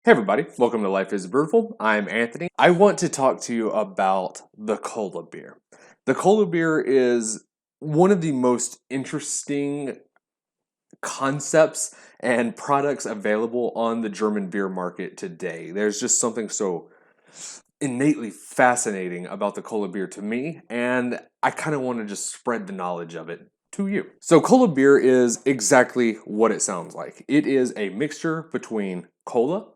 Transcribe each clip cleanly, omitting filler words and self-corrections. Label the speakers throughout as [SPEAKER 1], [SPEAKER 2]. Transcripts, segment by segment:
[SPEAKER 1] Hey everybody, welcome to Life is Brewtiful. I'm Anthony. I want to talk to you about the Cola Bier. The Cola Bier is one of the most interesting concepts and products available on the German beer market today. There's just something so innately fascinating about the Cola Bier to me, and I kind of want to just spread the knowledge of it to you. So Cola Bier is exactly what it sounds like. It is a mixture between cola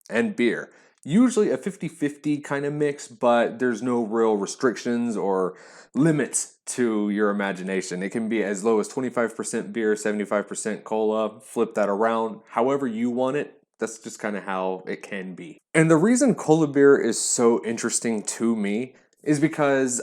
[SPEAKER 1] and beer. Usually a 50-50 kind of mix, but there's no real restrictions or limits to your imagination. It can be as low as 25% beer, 75% cola, flip that around, however you want it. That's just kind of how it can be. And the reason Cola Bier is so interesting to me is because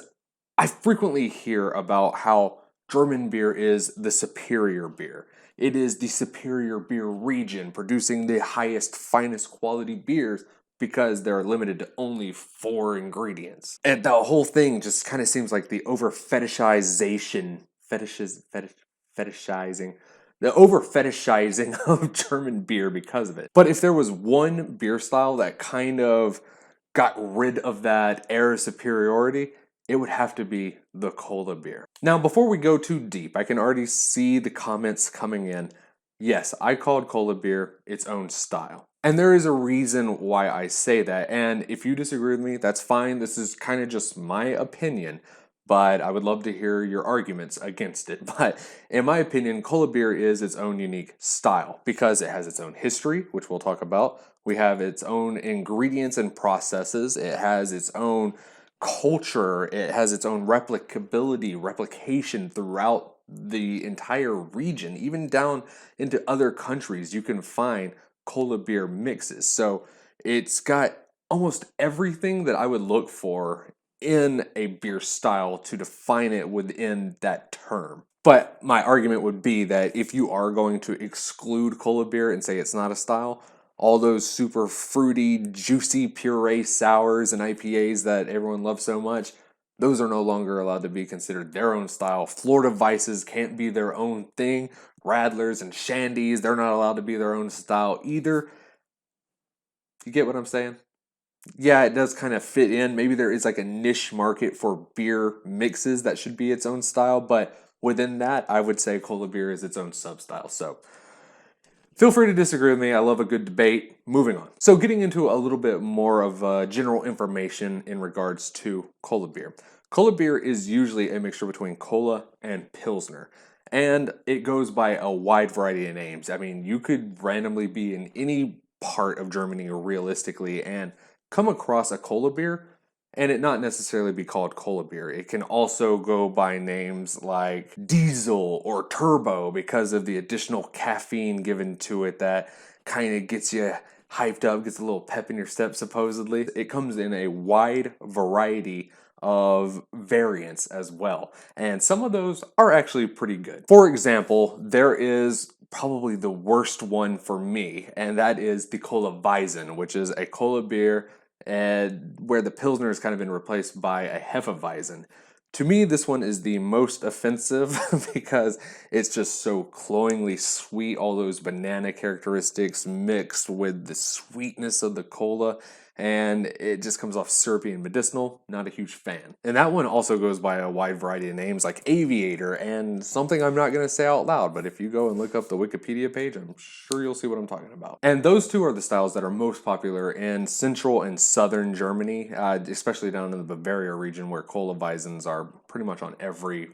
[SPEAKER 1] I frequently hear about how German beer is the superior beer. It is the superior beer region, producing the highest, finest quality beers because they're limited to only 4 ingredients. And the whole thing just kind of seems like the over fetishizing, the over fetishizing of German beer because of it. But if there was one beer style that kind of got rid of that air of superiority, it would have to be the Cola Bier. Now, before we go too deep, I can already see the comments coming in. Yes, I called Cola Bier its own style. And there is a reason why I say that. And if you disagree with me, that's fine. This is kind of just my opinion. But I would love to hear your arguments against it. But in my opinion, Cola Bier is its own unique style because it has its own history, which we'll talk about. We have its own ingredients and processes. It has its own culture. It has its own replicability, replication throughout the entire region, even down into other countries. You can find Cola Bier mixes. So it's got almost everything that I would look for in a beer style to define it within that term. But my argument would be that if you are going to exclude Cola Bier and say it's not a style, all those super fruity, juicy puree sours and IPAs that everyone loves so much, those are no longer allowed to be considered their own style. Florida Vices can't be their own thing. Radlers and Shandies, they're not allowed to be their own style either. You get what I'm saying? Yeah, it does kind of fit in. Maybe there is like a niche market for beer mixes that should be its own style, but within that, I would say Cola Bier is its own sub-style. So feel free to disagree with me. I love a good debate. Moving on. So getting into a little bit more of general information in regards to Cola Bier. Cola Bier is usually a mixture between cola and pilsner. And it goes by a wide variety of names. I mean, you could randomly be in any part of Germany realistically and come across a Cola Bier and it not necessarily be called Cola Bier. It can also go by names like diesel or turbo because of the additional caffeine given to it that kind of gets you hyped up, gets a little pep in your step supposedly. It comes in a wide variety of variants as well. And some of those are actually pretty good. For example, there is probably the worst one for me, and that is the Cola Weizen, which is a Cola Bier and where the Pilsner has kind of been replaced by a Hefeweizen. To me, this one is the most offensive because it's just so cloyingly sweet, all those banana characteristics mixed with the sweetness of the cola, and it just comes off syrupy and medicinal. Not a huge fan. And that one also goes by a wide variety of names like Aviator and something I'm not going to say out loud, but if you go and look up the Wikipedia page, I'm sure you'll see what I'm talking about. And those two are the styles that are most popular in central and southern Germany, especially down in the Bavaria region where Cola Weizens are pretty much on every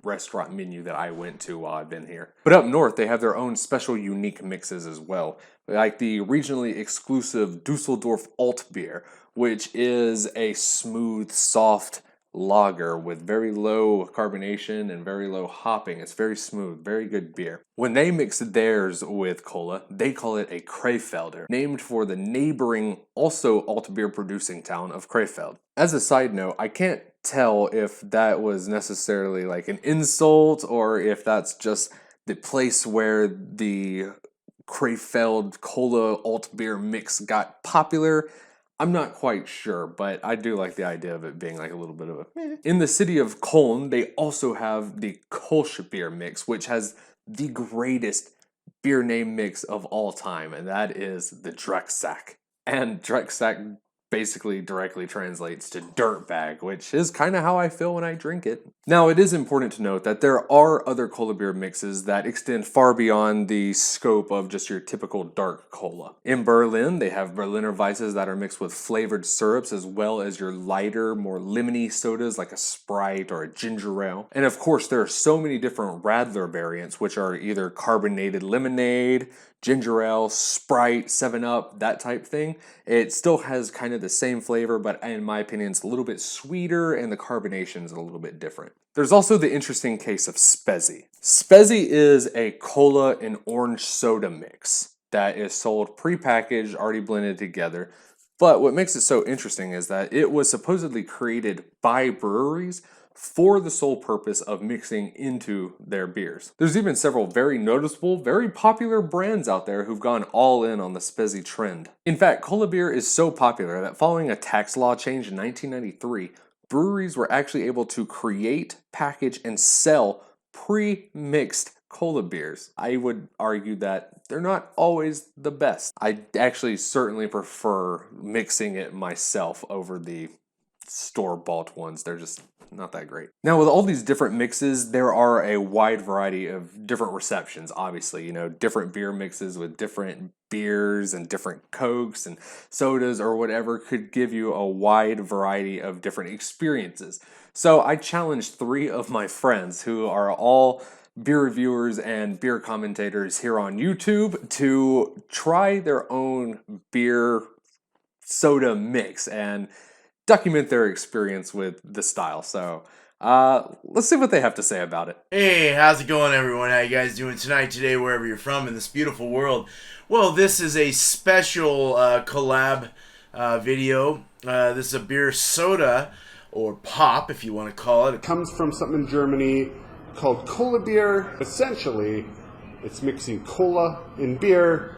[SPEAKER 1] restaurant menu that I went to while I've been here. But up north, they have their own special unique mixes as well, like the regionally exclusive Dusseldorf Alt Beer, which is a smooth, soft lager with very low carbonation and very low hopping. It's very smooth, very good beer. When they mix theirs with cola, they call it a Krefelder, named for the neighboring, also alt beer producing town of Krefeld. As a side note, I can't tell if that was necessarily like an insult or if that's just the place where the Krefeld Cola Alt Beer mix got popular. I'm not quite sure, but I do like the idea of it being like a little bit of a In the city of Köln, they also have the Kolsch beer mix, which has the greatest beer name mix of all time, and that is the Drecksack And Drecksack basically directly translates to dirt bag, which is kind of how I feel when I drink it. Now, it is important to note that there are other cola beer mixes that extend far beyond the scope of just your typical dark cola. In Berlin, they have Berliner Weisses that are mixed with flavored syrups, as well as your lighter, more lemony sodas like a Sprite or a ginger ale. And of course, there are so many different Radler variants, which are either carbonated lemonade, ginger ale, Sprite, 7-Up, that type thing. It still has kind of the same flavor, but in my opinion, it's a little bit sweeter and the carbonation is a little bit different. There's also the interesting case of Spezi. Spezi is a cola and orange soda mix that is sold pre-packaged, already blended together. But what makes it so interesting is that it was supposedly created by breweries for the sole purpose of mixing into their beers. There's even several very noticeable, very popular brands out there who've gone all in on the Spezi trend. In fact, Cola Bier is so popular that following a tax law change in 1993, breweries were actually able to create, package, and sell pre-mixed cola beers. I would argue that they're not always the best. I actually certainly prefer mixing it myself over the store-bought ones. They're just not that great. Now, with all these different mixes, there are a wide variety of different receptions, obviously. You know, different beer mixes with different beers and different cokes and sodas or whatever could give you a wide variety of different experiences. So I challenged 3 of my friends who are all beer reviewers and beer commentators here on YouTube to try their own beer soda mix and document their experience with the style. So let's see what they have to say about it.
[SPEAKER 2] Hey, how's it going, everyone? How you guys doing tonight, today, wherever you're from in this beautiful world? Well, this is a special collab video. This is a beer soda, or pop, if you want to call it.
[SPEAKER 3] It comes from something in Germany called Cola Bier. Essentially, it's mixing cola and beer.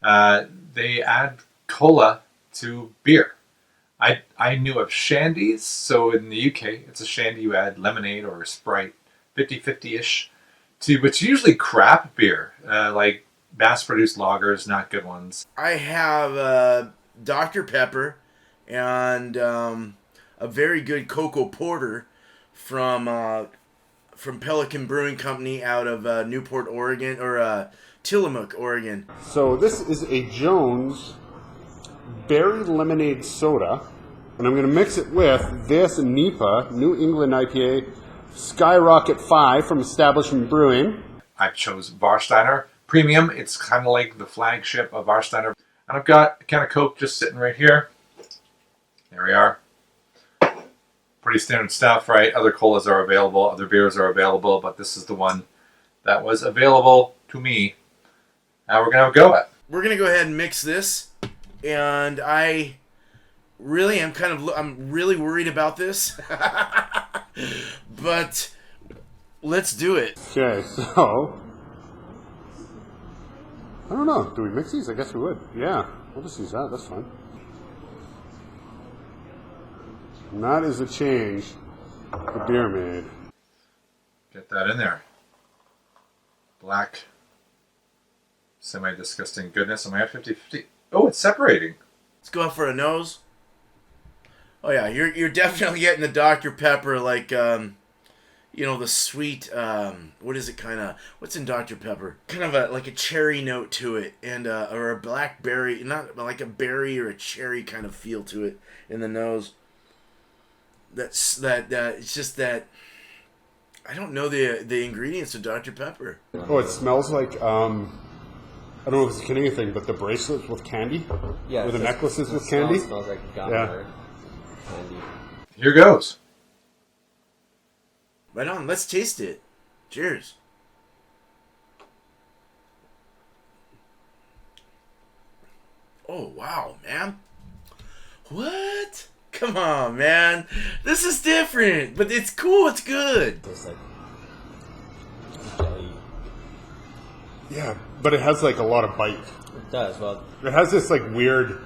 [SPEAKER 4] They add cola to beer. I knew of shandies, so in the UK, it's a shandy, you add lemonade or a Sprite, 50-50-ish, to, but it's usually crap beer, like mass-produced lagers, not good ones.
[SPEAKER 2] I have Dr. Pepper and a very good cocoa porter from Pelican Brewing Company out of Newport, Oregon, or Tillamook, Oregon.
[SPEAKER 3] So this is a Jones berry lemonade soda, and I'm going to mix it with this NEPA, New England IPA, Skyrocket 5 from Establishment Brewing.
[SPEAKER 4] I chose Warsteiner Premium. It's kind of like the flagship of Warsteiner. And I've got a can of Coke just sitting right here. There we are. Pretty standard stuff, right? Other colas are available, other beers are available, but this is the one that was available to me. Now we're going to have a go at it.
[SPEAKER 2] We're going to go ahead and mix this, and I really am I'm really worried about this, but let's do it.
[SPEAKER 3] Okay, so I don't know. Do we mix these? I guess we would. Yeah, we'll just use that. That's fine. And that is a change the beer made.
[SPEAKER 4] Get that in there. Black, semi-disgusting goodness. Am I at 50-50? Oh, it's separating.
[SPEAKER 2] Let's go for a nose. Oh yeah, you're definitely getting the Dr. Pepper, like you know, the sweet what is it, kind of, what's in Dr. Pepper? Kind of like a cherry note to it, and or a blackberry, not like a berry or a cherry kind of feel to it in the nose. It's just that I don't know the ingredients of Dr. Pepper.
[SPEAKER 3] Oh, it smells like I don't know if it's a Canadian thing, but the bracelets with candy.
[SPEAKER 5] Yeah,
[SPEAKER 3] or the necklaces with candy.
[SPEAKER 5] It smells like gummer candy.
[SPEAKER 4] Here goes.
[SPEAKER 2] Right on. Let's taste it. Cheers. Oh wow, man! What? Come on, man. This is different, but it's cool. It's good.
[SPEAKER 5] Tastes like jelly.
[SPEAKER 3] Yeah, but it has like a lot of bite.
[SPEAKER 5] It does. Well,
[SPEAKER 3] It has this like weird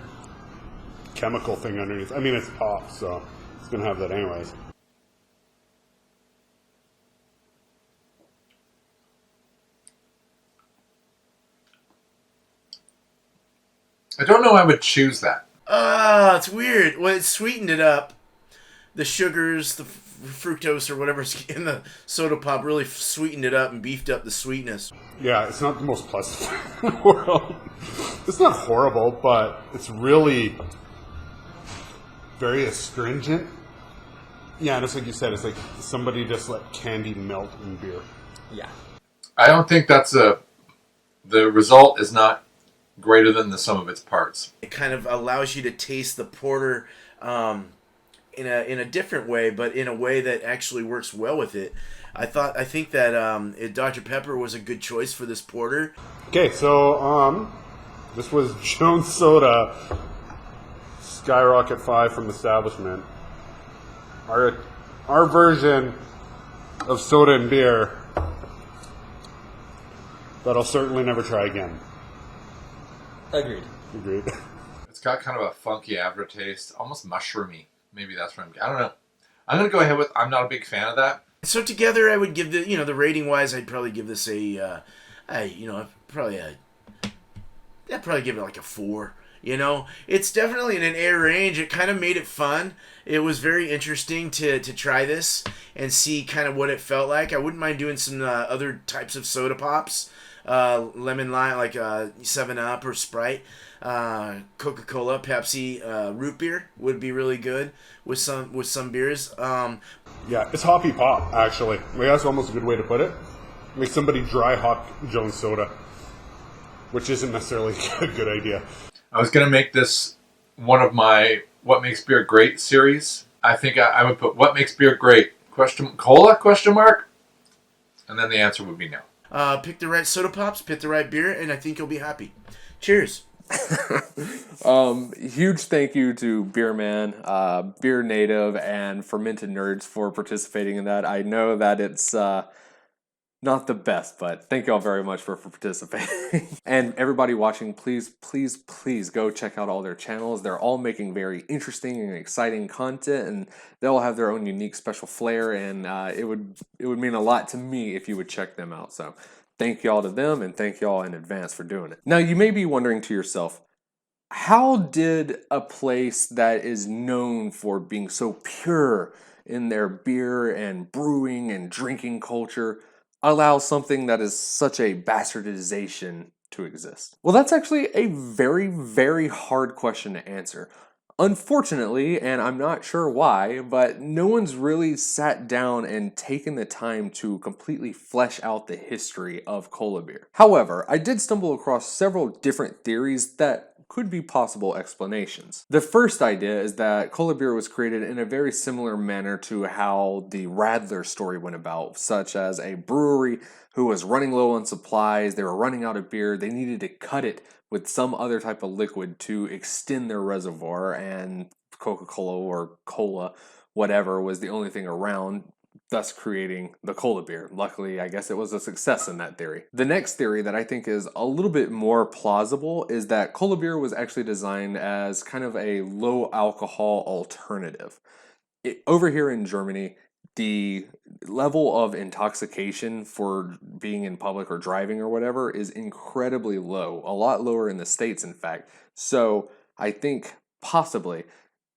[SPEAKER 3] chemical thing underneath. I mean, it's pop, so it's gonna have that anyways.
[SPEAKER 4] I don't know I would choose that.
[SPEAKER 2] Ah, it's weird. Well, it sweetened it up. The sugars, the fructose or whatever's in the soda pop really sweetened it up and beefed up the sweetness.
[SPEAKER 3] Yeah, it's not the most pleasant in the world. It's not horrible, but it's really very astringent. Yeah, and it's like you said, it's like somebody just let candy melt in beer.
[SPEAKER 5] Yeah.
[SPEAKER 4] I don't think the result is not greater than the sum of its parts.
[SPEAKER 2] It kind of allows you to taste the porter in a different way, but in a way that actually works well with it. I think that Dr. Pepper was a good choice for this porter.
[SPEAKER 3] Okay, so this was Jones Soda Skyrocket 5 from Establishment. Our version of soda and beer that I'll certainly never try again.
[SPEAKER 5] Agreed.
[SPEAKER 3] Agreed.
[SPEAKER 4] It's got kind of a funky aftertaste, almost mushroomy. Maybe that's what I don't know. I'm gonna go ahead with. I'm not a big fan of that.
[SPEAKER 2] So together, I would give the rating wise, I'd probably give this I'd probably give it like a 4. It's definitely in an A range. It kind of made it fun. It was very interesting to try this and see kind of what it felt like. I wouldn't mind doing some other types of soda pops, lemon lime like 7-Up or Sprite, Coca-Cola, Pepsi, root beer would be really good with some beers.
[SPEAKER 3] Yeah, it's hoppy pop, actually. Like, that's almost a good way to put it. Like somebody dry hop Jones Soda, which isn't necessarily a good idea.
[SPEAKER 4] I was gonna make this one of my "What Makes Beer Great" series. I think I would put "What Makes Beer Great?" Cola ? And then the answer would be no.
[SPEAKER 2] Pick the right soda pops, pick the right beer, and I think you'll be happy. Cheers.
[SPEAKER 1] Huge thank you to Beerman, BeerNative, and Fermented Nerds for participating in that. I know that it's not the best, but thank you all very much for participating. And everybody watching, please, please, please go check out all their channels. They're all making very interesting and exciting content, and they all have their own unique special flair, and it would mean a lot to me if you would check them out. So thank you all to them, and thank you all in advance for doing it. Now, you may be wondering to yourself, how did a place that is known for being so pure in their beer and brewing and drinking culture allow something that is such a bastardization to exist? Well, that's actually a very, very hard question to answer. Unfortunately, and I'm not sure why, but no one's really sat down and taken the time to completely flesh out the history of Cola Bier. However, I did stumble across several different theories that could be possible explanations. The first idea is that Cola Bier was created in a very similar manner to how the Radler story went about, such as a brewery who was running low on supplies, they were running out of beer, they needed to cut it with some other type of liquid to extend their reservoir, and Coca-Cola or cola, whatever, was the only thing around, thus creating the Cola Bier. Luckily, I guess it was a success in that theory. The next theory that I think is a little bit more plausible is that Cola Bier was actually designed as kind of a low alcohol alternative. Over here in Germany, the level of intoxication for being in public or driving or whatever is incredibly low, a lot lower in the States, in fact. So I think possibly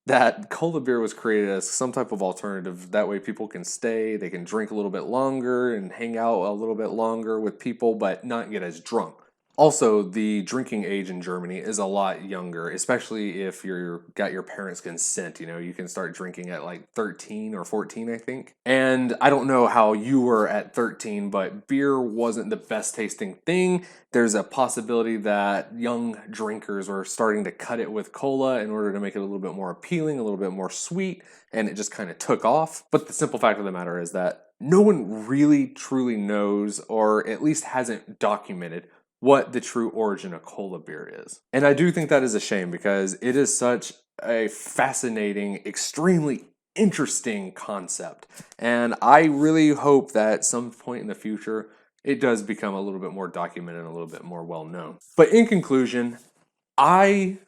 [SPEAKER 1] that Cola Bier was created as some type of alternative. That way people can stay, they can drink a little bit longer and hang out a little bit longer with people, but not get as drunk. Also, the drinking age in Germany is a lot younger, especially if you're got your parents' consent. You can start drinking at like 13 or 14, I think. And I don't know how you were at 13, but beer wasn't the best tasting thing. There's a possibility that young drinkers were starting to cut it with cola in order to make it a little bit more appealing, a little bit more sweet, and it just kind of took off. But the simple fact of the matter is that no one really truly knows, or at least hasn't documented, what the true origin of Cola Bier is. And I do think that is a shame, because it is such a fascinating, extremely interesting concept. And I really hope that at some point in the future, it does become a little bit more documented and a little bit more well known. But in conclusion, I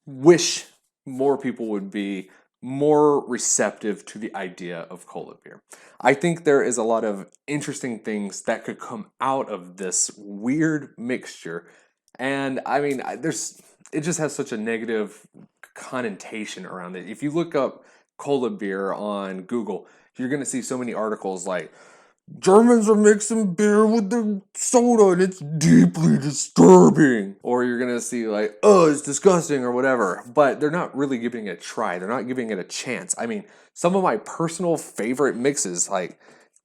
[SPEAKER 1] wish more people would be more receptive to the idea of Cola Bier. I think there is a lot of interesting things that could come out of this weird mixture. And I mean, it just has such a negative connotation around it. If you look up Cola Bier on Google, you're going to see so many articles like, Germans are mixing beer with the soda and it's deeply disturbing. Or you're going to see like, oh, it's disgusting or whatever. But they're not really giving it a try. They're not giving it a chance. I mean, some of my personal favorite mixes, like,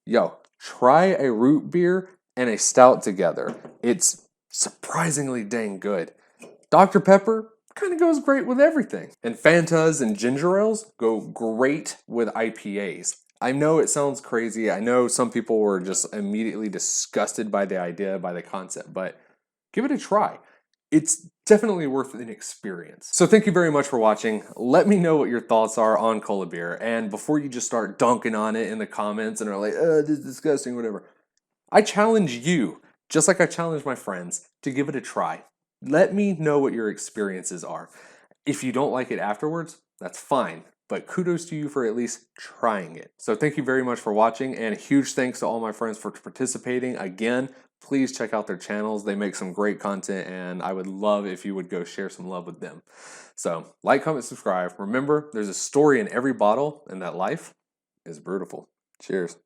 [SPEAKER 1] yo, try a root beer and a stout together. It's surprisingly dang good. Dr. Pepper kind of goes great with everything. And Fantas and ginger ales go great with IPAs. I know it sounds crazy. I know some people were just immediately disgusted by the idea, by the concept, but give it a try. It's definitely worth an experience. So thank you very much for watching. Let me know what your thoughts are on Cola Bier. And before you just start dunking on it in the comments and are like, this is disgusting, whatever. I challenge you, just like I challenge my friends, to give it a try. Let me know what your experiences are. If you don't like it afterwards, that's fine. But kudos to you for at least trying it. So thank you very much for watching, and a huge thanks to all my friends for participating. Again, please check out their channels. They make some great content, and I would love if you would go share some love with them. So like, comment, subscribe. Remember, there's a story in every bottle, and that life is brewtiful. Cheers.